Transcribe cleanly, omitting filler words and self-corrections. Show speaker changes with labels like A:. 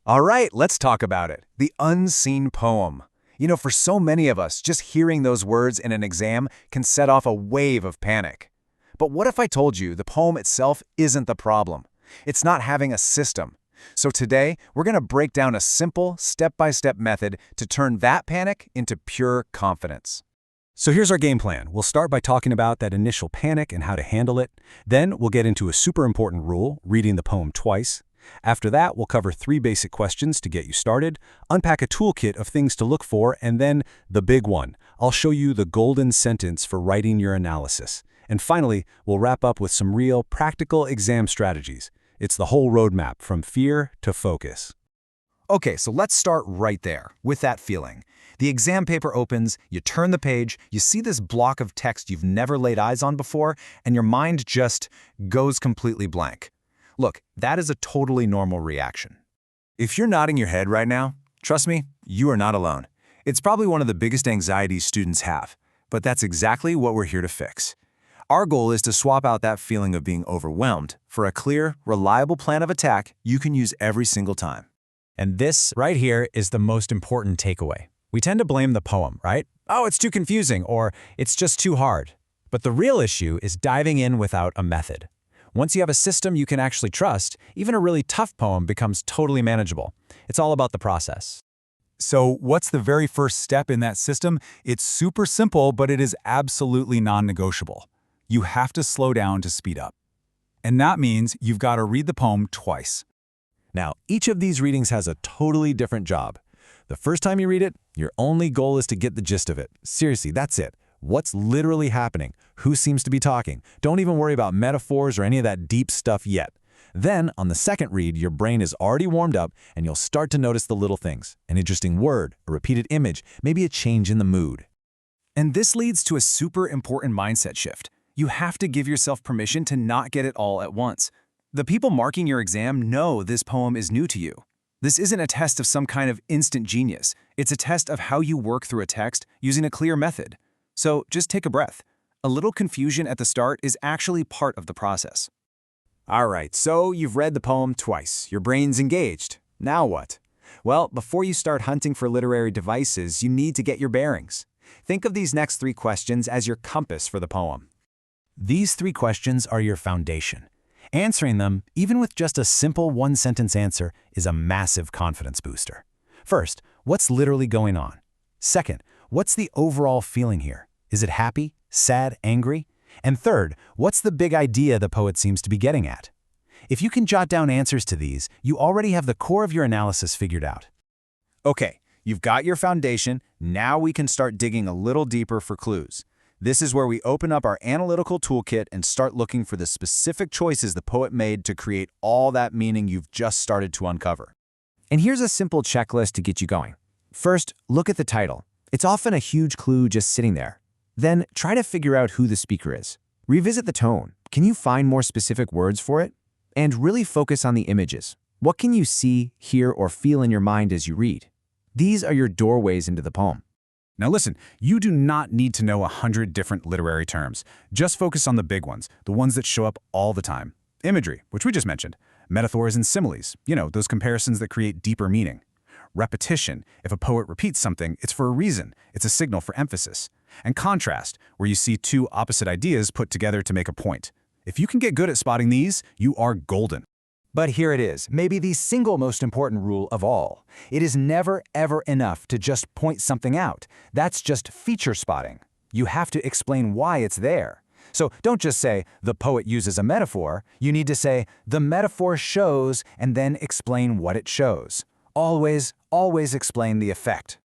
A: All right, let's talk about it. The unseen poem. For so many of us, just hearing those words in an exam can set off a wave of panic. But what if I told you the poem itself isn't the problem? It's not having a system. So today, we're going to break down a simple, step-by-step method to turn that panic into pure confidence.
B: So here's our game plan. We'll start by talking about that initial panic and how to handle it. Then we'll get into a super important rule, reading the poem twice. After that, we'll cover 3 basic questions to get you started, unpack a toolkit of things to look for, and then the big one. I'll show you the golden sentence for writing your analysis. And finally, we'll wrap up with some real, practical exam strategies. It's the whole roadmap from fear to focus.
A: Okay, so let's start right there, with that feeling. The exam paper opens, you turn the page, you see this block of text you've never laid eyes on before, and your mind just goes completely blank. Look, that is a totally normal reaction. If you're nodding your head right now, trust me, you are not alone. It's probably one of the biggest anxieties students have, but that's exactly what we're here to fix. Our goal is to swap out that feeling of being overwhelmed for a clear, reliable plan of attack you can use every single time.
C: And this right here is the most important takeaway. We tend to blame the poem, right? Oh, it's too confusing, or it's just too hard. But the real issue is diving in without a method. Once you have a system you can actually trust, even a really tough poem becomes totally manageable. It's all about the process.
B: So what's the very first step in that system? It's super simple, but it is absolutely non-negotiable. You have to slow down to speed up. And that means you've got to read the poem twice.
C: Now, each of these readings has a totally different job. The first time you read it, your only goal is to get the gist of it. Seriously, that's it. What's literally happening? Who seems to be talking? Don't even worry about metaphors or any of that deep stuff yet. Then, on the second read, your brain is already warmed up and you'll start to notice the little things. An interesting word, a repeated image, maybe a change in the mood.
A: And this leads to a super important mindset shift. You have to give yourself permission to not get it all at once. The people marking your exam know this poem is new to you. This isn't a test of some kind of instant genius. It's a test of how you work through a text using a clear method. So just take a breath. A little confusion at the start is actually part of the process.
C: All right, so you've read the poem twice. Your brain's engaged. Now what? Well, before you start hunting for literary devices, you need to get your bearings. Think of these next 3 questions as your compass for the poem. These 3 questions are your foundation. Answering them, even with just a simple one-sentence answer, is a massive confidence booster. First, what's literally going on? Second, what's the overall feeling here? Is it happy, sad, angry? And third, what's the big idea the poet seems to be getting at? If you can jot down answers to these, you already have the core of your analysis figured out.
A: Okay, you've got your foundation. Now we can start digging a little deeper for clues. This is where we open up our analytical toolkit and start looking for the specific choices the poet made to create all that meaning you've just started to uncover.
D: And here's a simple checklist to get you going. First, look at the title. It's often a huge clue just sitting there. Then, try to figure out who the speaker is. Revisit the tone. Can you find more specific words for it? And really focus on the images. What can you see, hear, or feel in your mind as you read? These are your doorways into the poem.
B: Now listen, you do not need to know 100 different literary terms. Just focus on the big ones, the ones that show up all the time. Imagery, which we just mentioned. Metaphors and similes, those comparisons that create deeper meaning. Repetition, if a poet repeats something, it's for a reason. It's a signal for emphasis. And contrast, where you see 2 opposite ideas put together to make a point. If you can get good at spotting these, you are golden.
C: But here it is, maybe the single most important rule of all. It is never, ever enough to just point something out. That's just feature spotting. You have to explain why it's there. So don't just say, the poet uses a metaphor. You need to say, the metaphor shows, and then explain what it shows. Always, always explain the effect.